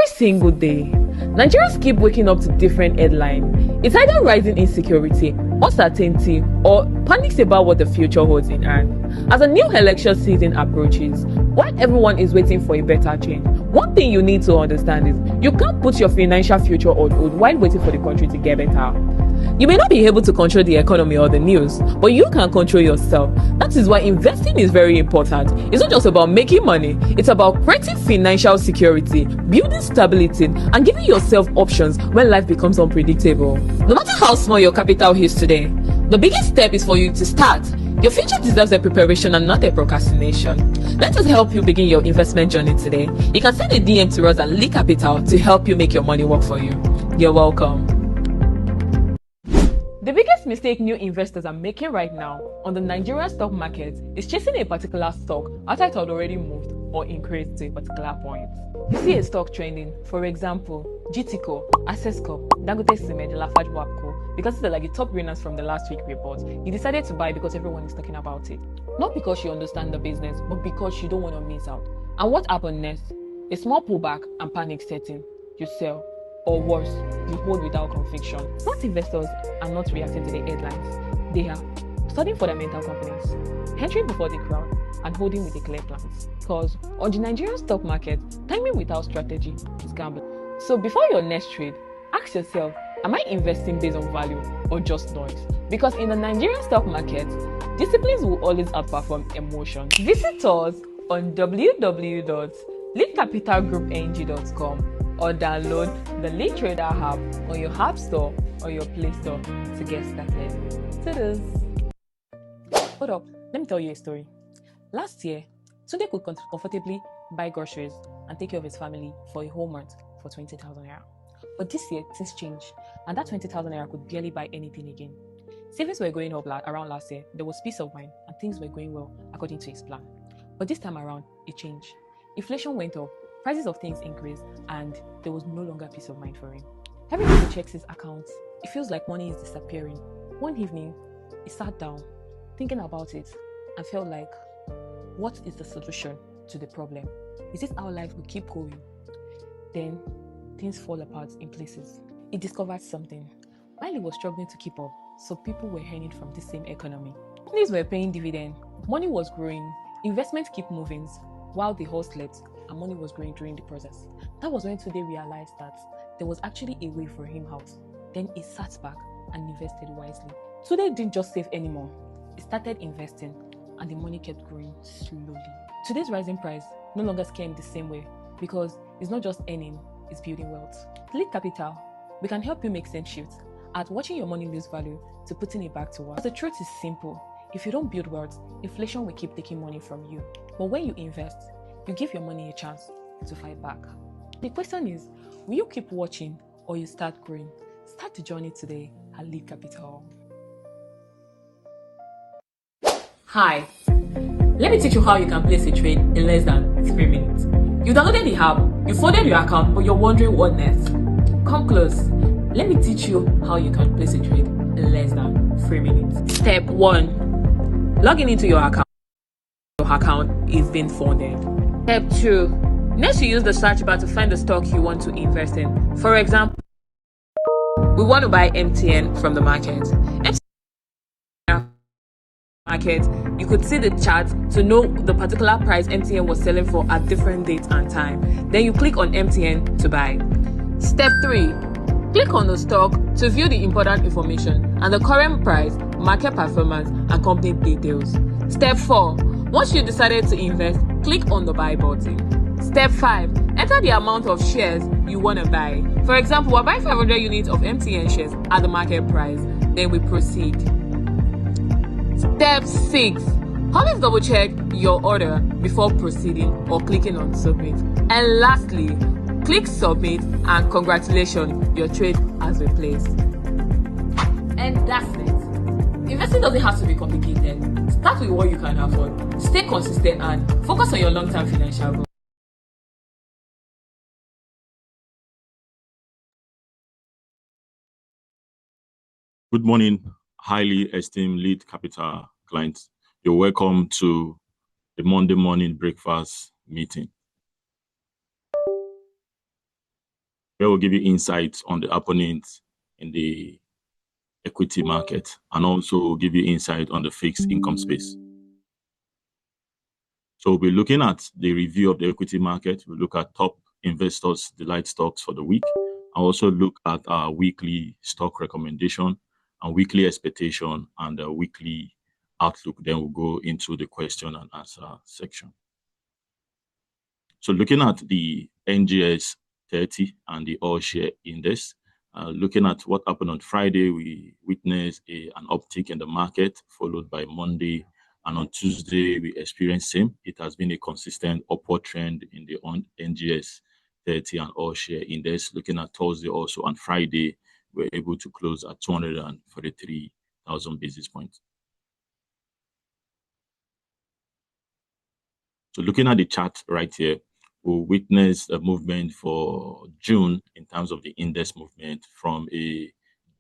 Every single day, Nigerians keep waking up to different headlines. It's either rising insecurity, uncertainty, or panics about what the future holds in hand. As a new election season approaches, while everyone is waiting for a better change, one thing you need to understand is you can't put your financial future on hold while waiting for the country to get better. You may not be able to control the economy or the news, but you can control yourself. That is why investing is very important. It's not just about making money, it's about creating financial security, building stability, and giving yourself options when life becomes unpredictable. No matter how small your capital is today, the biggest step is for you to start. Your future deserves a preparation and not a procrastination. Let us help you begin your investment journey today. You can send a DM to us at Lee Capital to help you make your money work for you. You're welcome. The biggest mistake new investors are making right now on the Nigerian stock market is chasing a particular stock after it had already moved or increased to a particular point. You see a stock trending, for example, GTCO, Access Corp, Dangote Cement, Lafarge Wapco, because they're like the top winners from the last week report. You decided to buy because everyone is talking about it. Not because you understand the business, but because you don't want to miss out. And what happened next? A small pullback and panic setting. You sell. Or worse, you hold without conviction. Smart investors are not reacting to the headlines. They are studying fundamental companies, entering before the crowd, and holding with a clear plan. Because on the Nigerian stock market, timing without strategy is gambling. So before your next trade, ask yourself, am I investing based on value or just noise? Because in the Nigerian stock market, disciplines will always outperform emotion. Visit us on www.leadcapitalgroupng.com or download the Lead Trader app on your App Store or your Play Store to get started. Toodles. Hold up, let me tell you a story. Last year, Sunday could comfortably buy groceries and take care of his family for a whole month for 20,000 naira. But this year, things changed, and that 20,000 naira could barely buy anything again. Savings were going up around last year, there was peace of mind, and things were going well according to his plan. But this time around, it changed. Inflation went up, prices of things increased, and there was no longer peace of mind for him. Every time he checks his accounts, it feels like money is disappearing. One evening, he sat down, thinking about it, and felt like, what is the solution to the problem? Is this how life will keep going? Then, things fall apart in places. He discovered something. While he was struggling to keep up, so people were earning from the same economy. Companies were paying dividend, money was growing, investments keep moving, while the whole slept, and money was growing during the process. That was when Today realized that there was actually a way for him out. Then he sat back and invested wisely. Today didn't just save anymore. He started investing, and the money kept growing slowly. Today's rising price no longer scares him the same way because it's not just earning, it's building wealth. Lead Capital, we can help you make sense shifts at watching your money lose value to putting it back to work. The truth is simple. If you don't build wealth, inflation will keep taking money from you. But when you invest, you give your money a chance to fight back. The question is, will you keep watching or you start growing? Start the journey today at Lead Capital. Hi, let me teach you how you can place a trade in less than 3 minutes. You downloaded the app, you folded your account, but you're wondering what next. Come close. Let me teach you how you can place a trade in less than 3 minutes. Step 1. Logging into your account. Your account is being funded. Step 2. Next, you use the search bar to find the stock you want to invest in. For example, we want to buy MTN from the market. You could see the chart to know the particular price MTN was selling for at different dates and time. Then you click on MTN to buy. Step 3. Click on the stock to view the important information and the current price, market performance, and company details. Step 4. Once you decided to invest, click on the buy button. Step 5. Enter the amount of shares you want to buy. For example, we're buying 500 units of MTN shares at the market price. Then we proceed. Step 6. Always double check your order before proceeding or clicking on submit. And lastly, click submit and congratulations, your trade has been placed. And that's it. Investing doesn't have to be complicated. Start with what you can afford. Stay consistent and focus on your long-term financial goals. Good morning, highly esteemed Lead Capital clients. You're welcome to the Monday morning breakfast meeting. where we'll give you insights on the opponents in the equity market and also give you insight on the fixed income space. So we'll be looking at the review of the equity market. We'll look at top investors' delight stocks for the week. I'll also look at our weekly stock recommendation and weekly expectation and the weekly outlook. Then we'll go into the question and answer section. So looking at the NGX 30 and the all share index, looking at what happened on Friday, we witnessed an uptick in the market, followed by Monday. And on Tuesday, we experienced same. It has been a consistent upward trend in the NGX 30 and all share index. Looking at Thursday also and Friday, we were able to close at 243,000 basis points. So looking at the chart right here, we'll witness a movement for June in terms of the index movement from a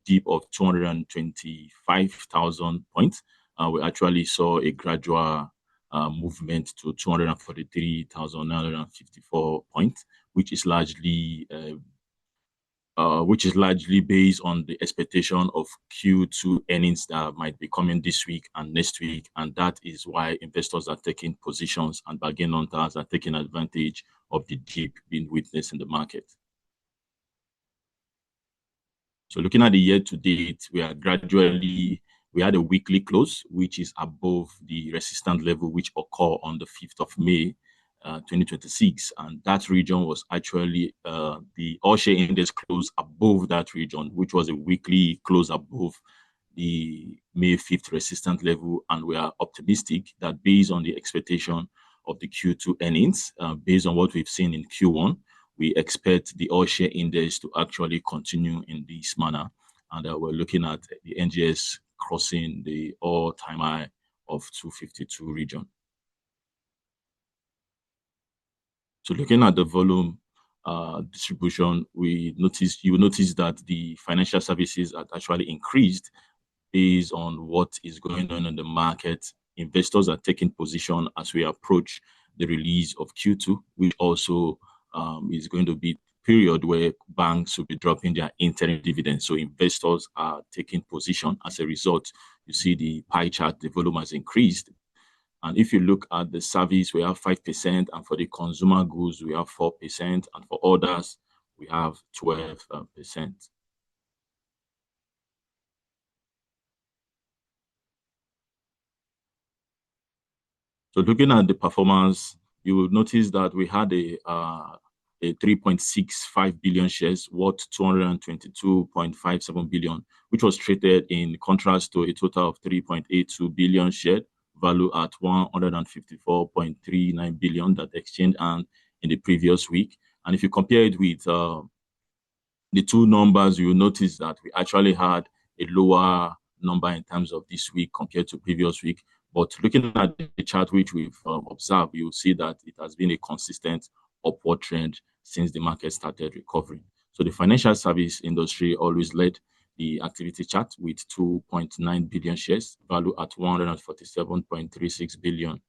dip of 225,000 points. We actually saw a gradual movement to 243,954 points, which is largely based on the expectation of Q2 earnings that might be coming this week and next week. And that is why investors are taking positions and bargain hunters are taking advantage of the dip being witnessed in the market. So looking at the year to date, we had a weekly close, which is above the resistance level, which occurred on the 5th of May, 2026. And that region was actually the all share index close above that region, which was a weekly close above the May 5th resistance level. And we are optimistic that based on the expectation of the Q2 earnings, based on what we've seen in Q1, we expect the all share index to actually continue in this manner. And we're looking at the NGX crossing the all-time high of 252 region. So looking at the volume distribution, you will notice that the financial services had actually increased based on what is going on in the market. Investors are taking position as we approach the release of Q2, which also is going to be period where banks will be dropping their interim dividends. So investors are taking position. As a result, you see the pie chart, the volume has increased. And if you look at the service, we have 5%, and for the consumer goods, we have 4%, and for others, we have 12%. So looking at the performance, you will notice that we had a 3.65 billion shares worth 222.57 billion, which was traded in contrast to a total of 3.82 billion shares value at 154.39 billion that exchanged and in the previous week. And if you compare it with the two numbers, you will notice that we actually had a lower number in terms of this week compared to previous week. But looking at the chart which we've observed, you'll see that it has been a consistent upward trend since the market started recovering. So the financial service industry always led the activity chart with 2.9 billion shares, value at 147.36 billion,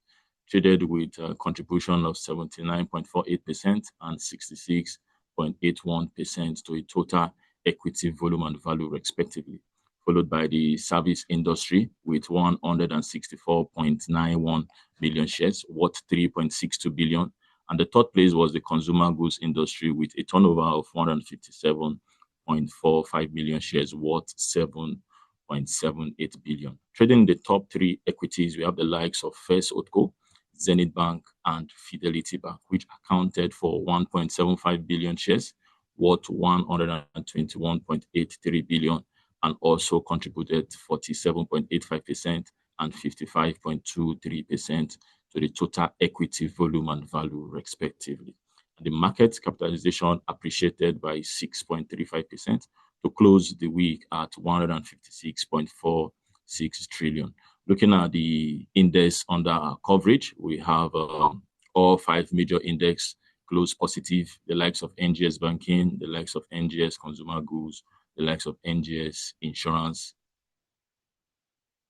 traded with a contribution of 79.48% and 66.81% to a total equity volume and value respectively, followed by the service industry with 164.91 billion shares, worth 3.62 billion. And the third place was the consumer goods industry with a turnover of 157.45 million shares, worth 7.78 billion. Trading the top three equities, we have the likes of First Otco, Zenith Bank, and Fidelity Bank, which accounted for 1.75 billion shares, worth 121.83 billion, and also contributed 47.85% and 55.23% to the total equity volume and value, respectively. And the market capitalization appreciated by 6.35% to close the week at 156.46 trillion. Looking at the index under our coverage, we have all five major index close positive, the likes of NGX Banking, the likes of NGX Consumer Goods, the likes of NGX Insurance,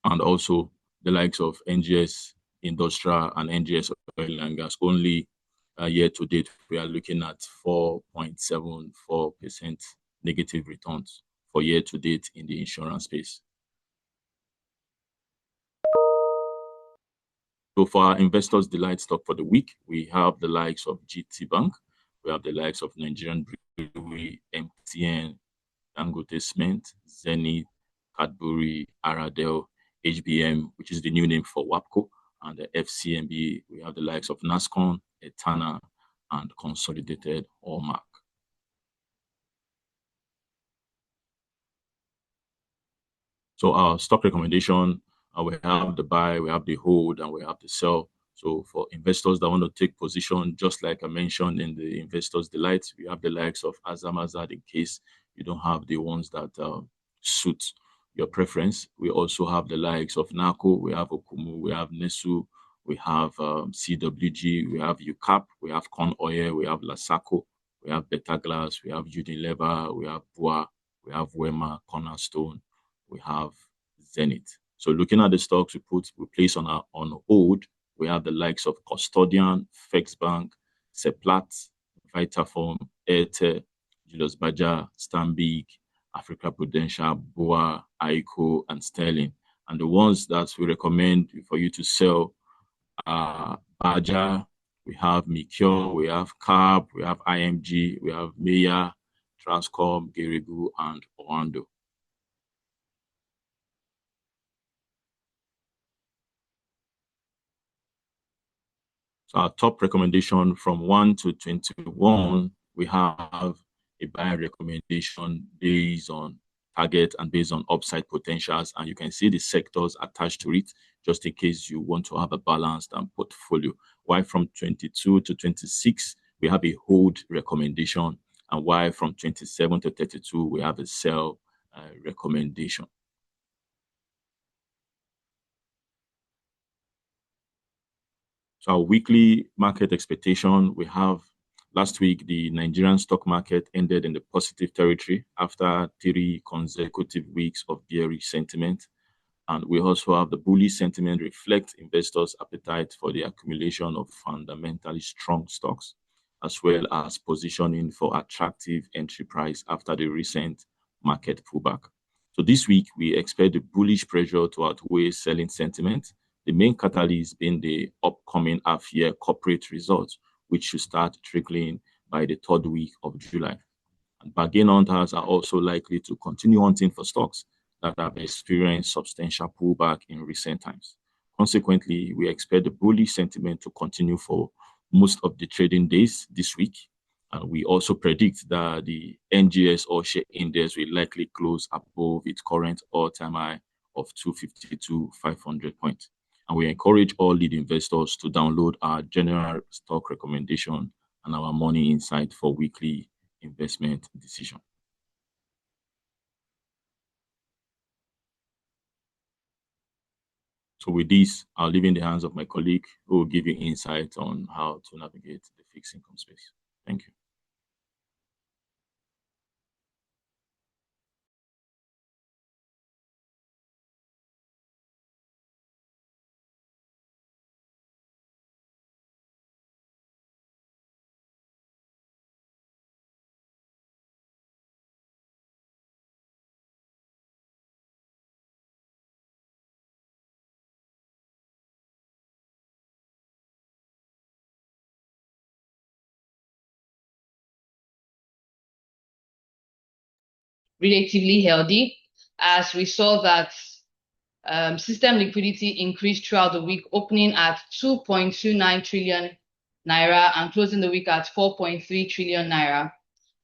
and also the likes of NGX Industrial and NGX Oil and Gas. Only year to date, we are looking at 4.74% negative returns for year to date in the insurance space. So for our investors' delight stock for the week, we have the likes of GT Bank, we have the likes of Nigerian Brewery, MTN, Dangote Cement, Zenith, Cadbury, Aradel, HBM, which is the new name for WAPCO, and the FCMB. We have the likes of NASCON, Etana, and Consolidated Hallmark. So our stock recommendation, we have the buy, we have the hold, and we have the sell. So for investors that want to take position, just like I mentioned in the Investors Delight, we have the likes of Azam Azad in case you don't have the ones that suit your preference. We also have the likes of NACO, we have Okumu, we have Nesu, we have CWG, we have UCAP, we have Con Oil, we have Lasaco, we have Beta Glass, we have Unilever, we have Bua, we have Wema, Cornerstone, we have Zenith. So looking at the stocks we place on hold, we have the likes of Custodian, Fex Bank, Seplat, Vitaform, Airtel, Julius Baja, Stanbic, Africa Prudential, Boa, Aiko, and Sterling. And the ones that we recommend for you to sell are Baja, we have Mikio, we have Carb, we have IMG, we have Meya, Transcom, Geregu, and Oando. So our top recommendation from 1 to 21, we have a buy recommendation based on target and based on upside potentials. And you can see the sectors attached to it, just in case you want to have a balanced portfolio. While from 22 to 26, we have a hold recommendation. And while from 27 to 32, we have a sell recommendation. So our weekly market expectation, we have last week, the Nigerian stock market ended in the positive territory after 3 consecutive weeks of bearish sentiment. And we also have the bullish sentiment reflect investors' appetite for the accumulation of fundamentally strong stocks, as well as positioning for attractive entry price after the recent market pullback. So this week, we expect the bullish pressure to outweigh selling sentiment, the main catalyst being the upcoming half-year corporate results, which should start trickling by the 3rd week of July. And bargain hunters are also likely to continue hunting for stocks that have experienced substantial pullback in recent times. Consequently, we expect the bullish sentiment to continue for most of the trading days this week. And we also predict that the NGX All-Share Index will likely close above its current all-time high of 252,500 points. And we encourage all lead investors to download our general stock recommendation and our money insight for weekly investment decision. So with this, I'll leave in the hands of my colleague who will give you insight on how to navigate the fixed income space. Thank you. Relatively healthy, as we saw that system liquidity increased throughout the week, opening at 2.29 trillion naira and closing the week at 4.3 trillion naira.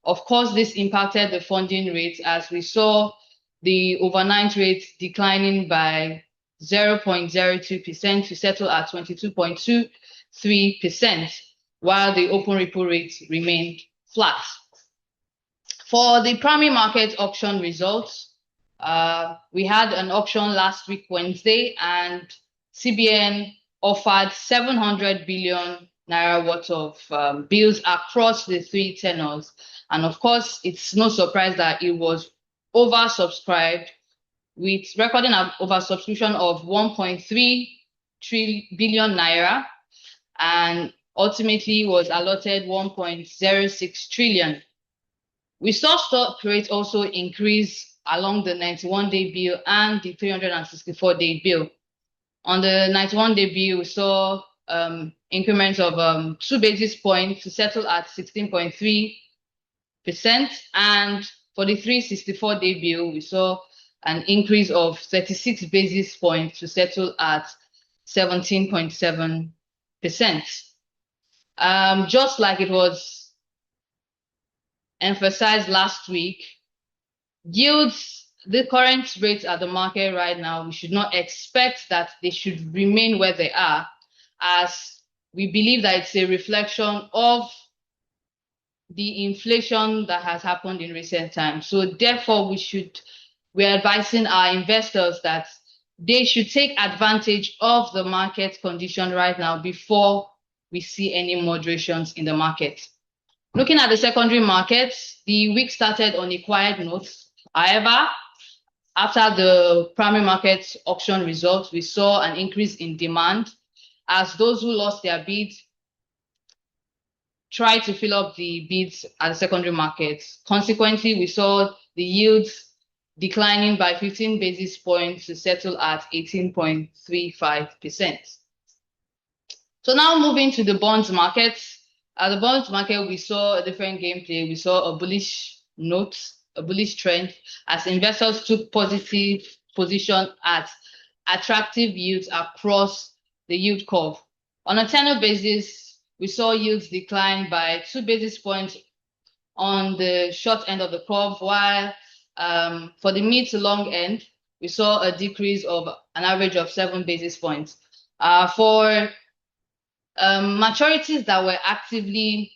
Of course, this impacted the funding rate, as we saw the overnight rate declining by 0.02% to settle at 22.23%, while the open repo rate remained flat. For the primary market auction results, we had an auction last week, Wednesday, and CBN offered 700 billion naira worth of bills across the 3 tenors. And of course, it's no surprise that it was oversubscribed, with recording an oversubscription of 1.3 billion naira. And ultimately was allotted 1.06 trillion. We saw stock rate also increase along the 91-day bill and the 364-day bill. On the 91-day bill, we saw increments of 2 basis points to settle at 16.3%. And for the 364-day bill, we saw an increase of 36 basis points to settle at 17.7%. Just like it was emphasized last week, yields, the current rates at the market right now, we should not expect that they should remain where they are, as we believe that it's a reflection of the inflation that has happened in recent times. So therefore, we're advising our investors that they should take advantage of the market condition right now before we see any moderations in the market. Looking at the secondary market, the week started on a quiet note. However, after the primary market auction results, we saw an increase in demand as those who lost their bids tried to fill up the bids at the secondary market. Consequently, we saw the yields declining by 15 basis points to settle at 18.35%. So now moving to the bonds market. At the bonds market, we saw a different gameplay. We saw a bullish note, a bullish trend, as investors took positive position at attractive yields across the yield curve. On a tenor basis, we saw yields decline by 2 basis points on the short end of the curve, while for the mid to long end, we saw a decrease of an average of 7 basis points. For maturities that were actively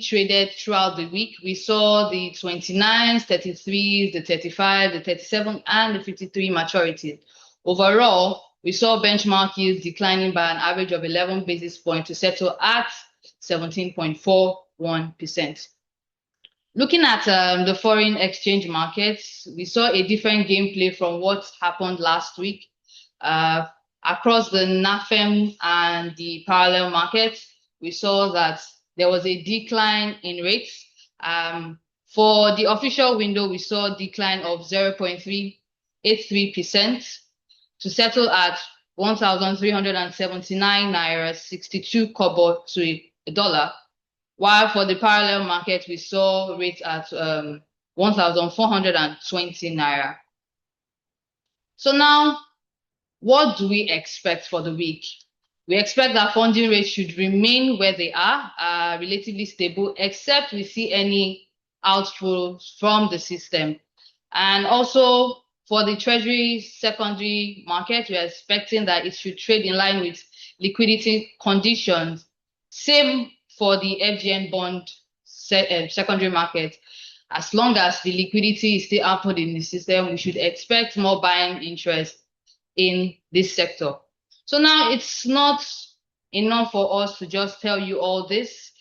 traded throughout the week, we saw the 29s, 33s, the 35, the 37, and the 53 maturities. Overall, we saw benchmark yields declining by an average of 11 basis points to settle at 17.41%. Looking at the foreign exchange markets, we saw a different gameplay from what happened last week. Across the NAFEM and the parallel markets, we saw that there was a decline in rates. For the official window, we saw a decline of 0.383% to settle at 1,379 naira 62 kobo to a dollar. While for the parallel market, we saw rates at 1,420 naira. So now, what do we expect for the week? We expect that funding rates should remain where they are, relatively stable, except we see any outflows from the system. And also for the Treasury secondary market, we are expecting that it should trade in line with liquidity conditions. Same for the FGN bond secondary market. As long as the liquidity is still ample in the system, we should expect more buying interest in this sector. So now it's not enough for us to just tell you all this.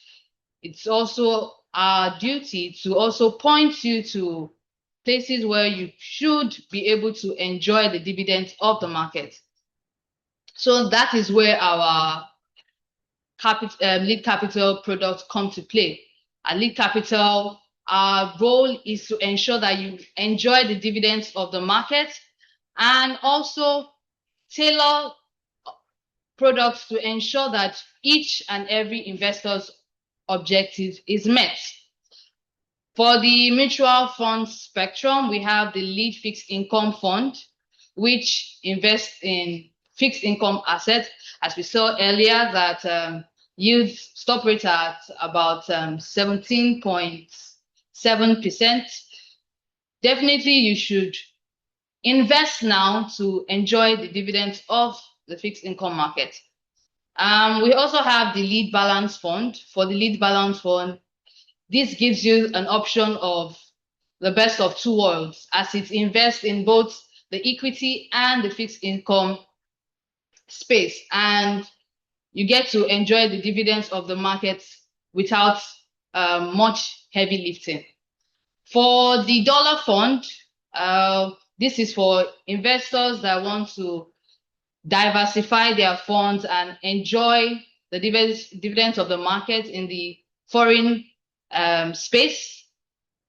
It's also our duty to also point you to places where you should be able to enjoy the dividends of the market. So that is where our Lead Capital products come to play. At Lead Capital, our role is to ensure that you enjoy the dividends of the market and also tailor products to ensure that each and every investor's objective is met. For the mutual fund spectrum, we have the Lead Fixed Income Fund, which invests in fixed income assets. As we saw earlier, that yields stop rate at about 17.7%. Definitely, you should invest now to enjoy the dividends of the fixed income market. We also have the Lead Balance Fund. For the Lead Balance Fund, this gives you an option of the best of two worlds, as it invests in both the equity and the fixed income space, and you get to enjoy the dividends of the market without much heavy lifting. For the Dollar Fund, this is for investors that want to diversify their funds and enjoy the dividends of the market in the foreign space.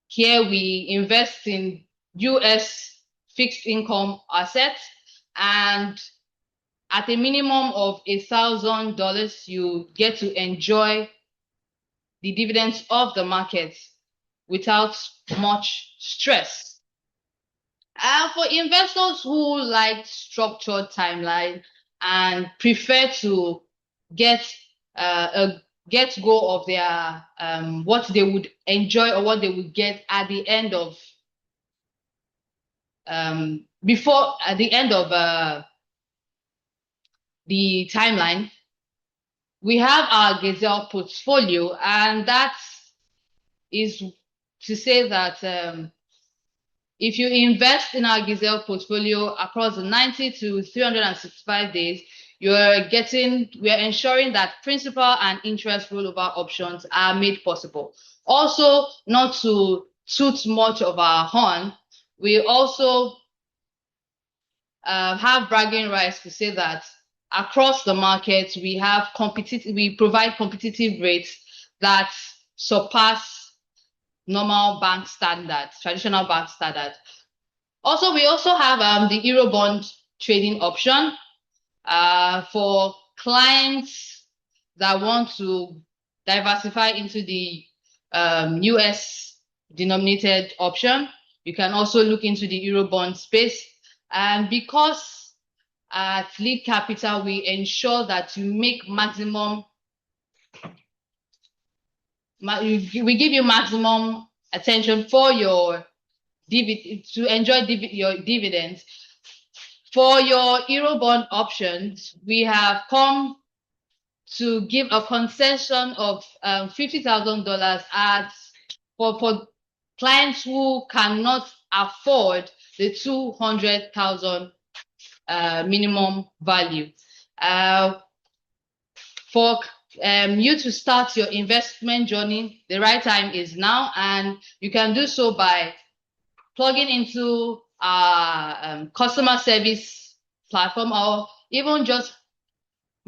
Here we invest in US fixed income assets, and at a minimum of $1,000, you get to enjoy the dividends of the market without much stress. For investors who like structured timeline and prefer to get go of their what they would enjoy or what they would get at the end of the timeline, we have our Gazelle portfolio, and that is to say that if you invest in our Gazelle portfolio across the 90 to 365 days, we're ensuring that principal and interest rollover options are made possible. Also, not to toot much of our horn, we also have bragging rights to say that across the market, we provide competitive rates that surpass normal bank standards, traditional bank standards. Also, we also have the Eurobond trading option for clients that want to diversify into the US denominated option. You can also look into the Eurobond space. And because at Lead Capital, we ensure that you make maximum, we give you maximum attention for your to enjoy your dividends. For your Eurobond options, we have come to give a concession of $50,000 for clients who cannot afford the $200,000 minimum value. For you to start your investment journey, the right time is now, and you can do so by plugging into our customer service platform, or even just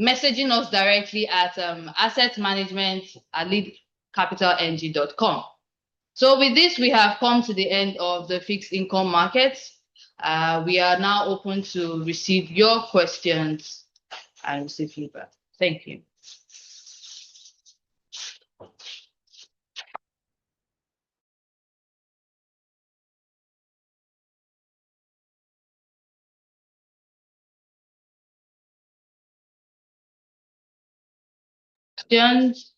messaging us directly at assetmanagement@leadcapitalng.com. So with this, we have come to the end of the fixed income market. We are now open to receive your questions and receive feedback. Thank you. Questions?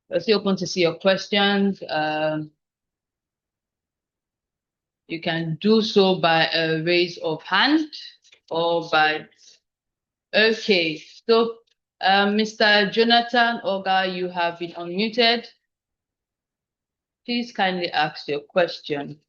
Let's be open to see your questions. You can do so by a raise of hand or by, okay. So Mr. Jonathan Oga, you have been unmuted. Please kindly ask your question.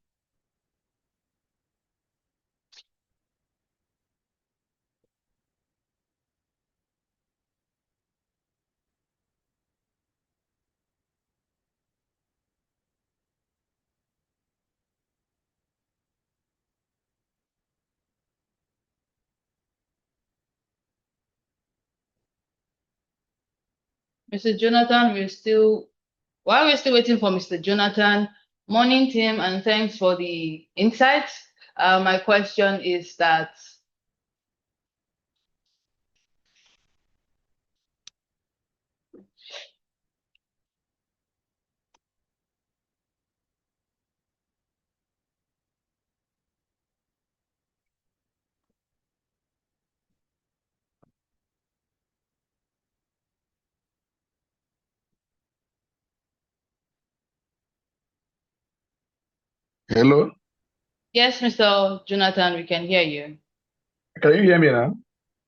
Mr. Jonathan, while we're still waiting for Mr. Jonathan, morning team, and thanks for the insights. My question is that Hello? yes, Mr. Jonathan, we can hear you. Can you hear me now?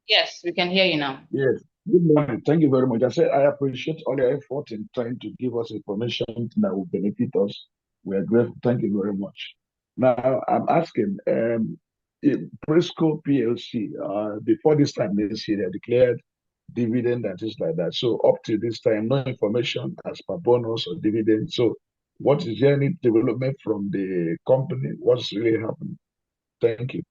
Yes, we can hear you now. Yes. Good morning. Thank you very much. I said I appreciate all your effort in trying to give us information that will benefit us. We are grateful. Thank you very much. Now, I'm asking, Presco PLC, before this time this year, they declared dividend and things like that. So up to this time, no information as per bonus or dividend. So what is there any development from the company? What's really happening? Thank you.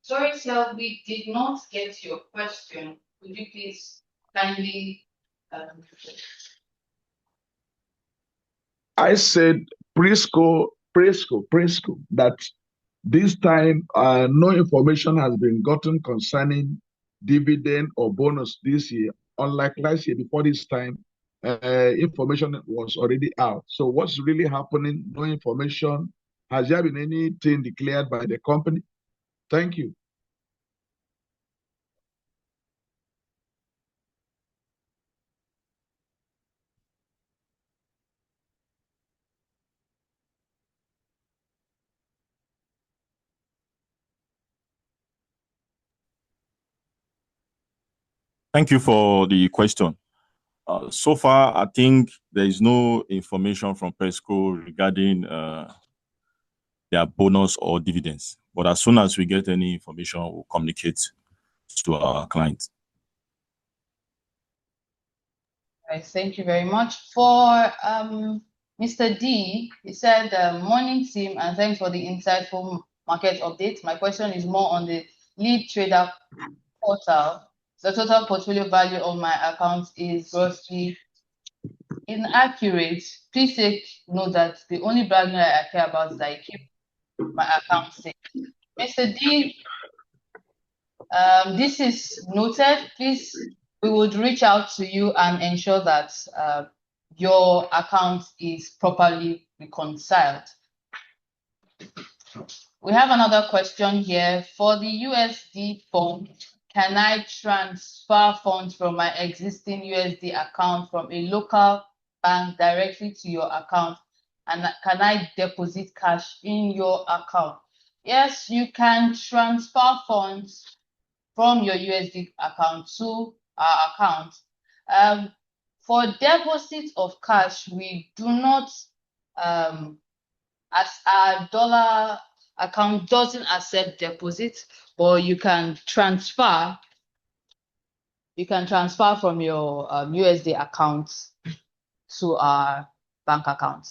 Sorry, sir, we did not get your question. Would you please kindly? I said preschool, that this time no information has been gotten concerning dividend or bonus this year. Unlike last year, before this time, information was already out. So what's really happening? No information. Has there been anything declared by the company? Thank you. Thank you for the question. So far, I think there is no information from PESCO regarding their bonus or dividends. But as soon as we get any information, we'll communicate to our clients. Right, thank you very much. For Mr. D, he said, morning team, and thanks for the insightful market update. My question is more on the lead trader portal. The total portfolio value of my account is grossly inaccurate. Please take note that the only bragging that I care about is that I keep my account safe. Mr. D, this is noted. Please, we would reach out to you and ensure that your account is properly reconciled. We have another question here. For the USD fund, can I transfer funds from my existing USD account from a local bank directly to your account? And can I deposit cash in your account? Yes, you can transfer funds from your USD account to our account. For deposit of cash, we do not, as our dollar account doesn't accept deposits, but you can transfer. You can transfer from your USD account to our bank account.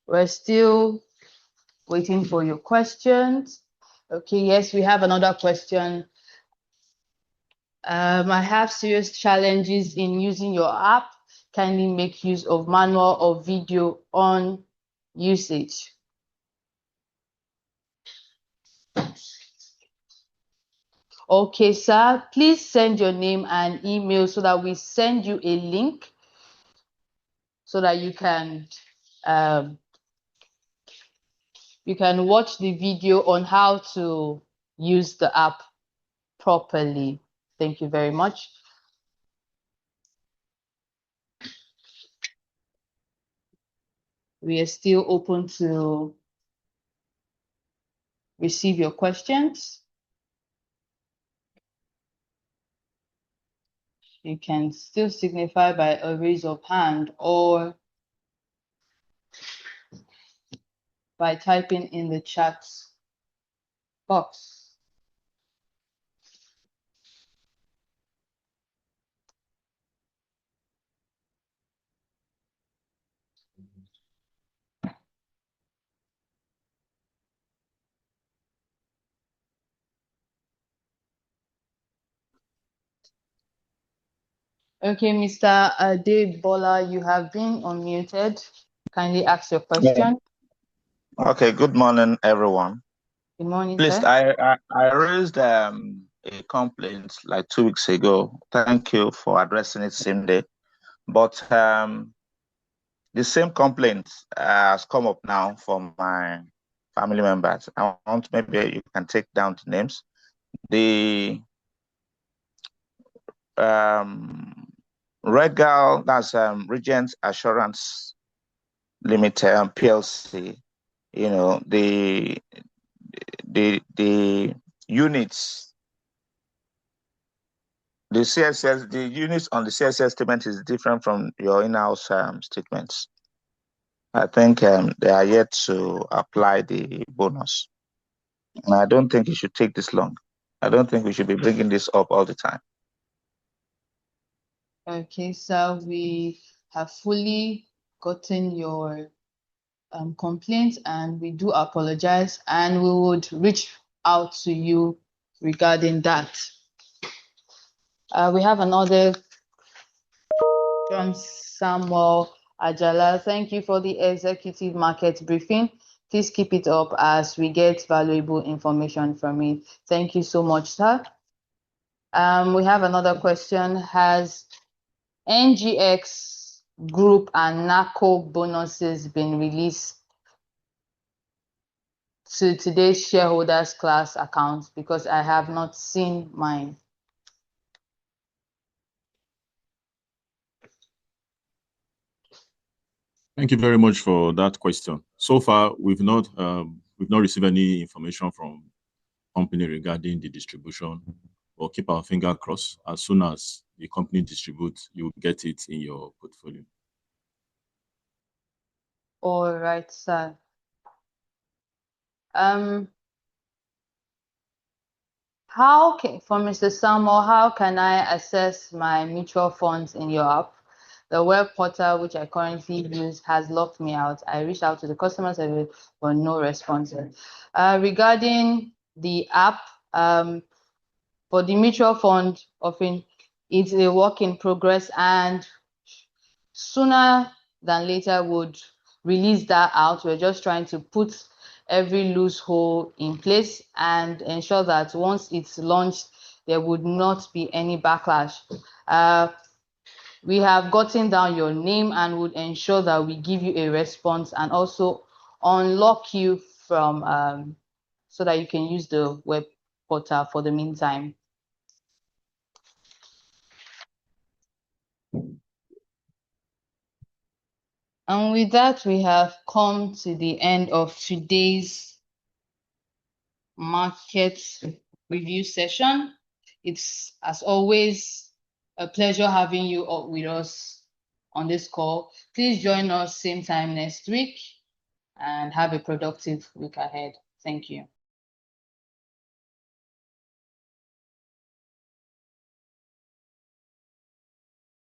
We're still waiting for your questions. Okay, yes, we have another question. I have serious challenges in using your app. Kindly make use of manual or video on usage. Okay, sir, please send your name and email so that we send you a link so that you can watch the video on how to use the app properly. Thank you very much. We are still open to receive your questions. You can still signify by a raise of hand or by typing in the chat box. Okay, Mr. Adebola, you have been unmuted. Kindly ask your question. Okay, good morning, everyone. Good morning, Please, sir. I raised a complaint like 2 weeks ago. Thank you for addressing it same day. But the same complaint has come up now from my family members. I want maybe you can take down the names. The Regal, that's Regent Assurance Limited, PLC. You know, the units, the CSS, the units on the CSS statement is different from your in-house statements. I think they are yet to apply the bonus. And I don't think it should take this long. I don't think we should be bringing this up all the time. Okay, so we have fully gotten your complaint, and we do apologize, and we would reach out to you regarding that. We have another from Samuel Ajala. Thank you for the executive market briefing. Please keep it up as we get valuable information from it. Thank you so much, sir. We have another question. Has NGX Group and NACO bonuses been released to today's shareholders class account? Because I have not seen mine. Thank you very much for that question. So far, we've not received any information from company regarding the distribution. We'll keep our finger crossed. As soon as the company distributes, you'll get it in your portfolio. All right, sir. For Mr. Samuel, how can I access my mutual funds in your app? The web portal which I currently use has locked me out. I reached out to the customer service, but no response. Regarding the app, for the mutual fund offering, it's a work in progress, and sooner than later would release that out. We're just trying to put every loose hole in place and ensure that once it's launched, there would not be any backlash. We have gotten down your name and would ensure that we give you a response and also unlock you from so that you can use the web portal for the meantime. And with that, we have come to the end of today's market review session. It's, as always, a pleasure having you all with us on this call. Please join us same time next week and have a productive week ahead. Thank you.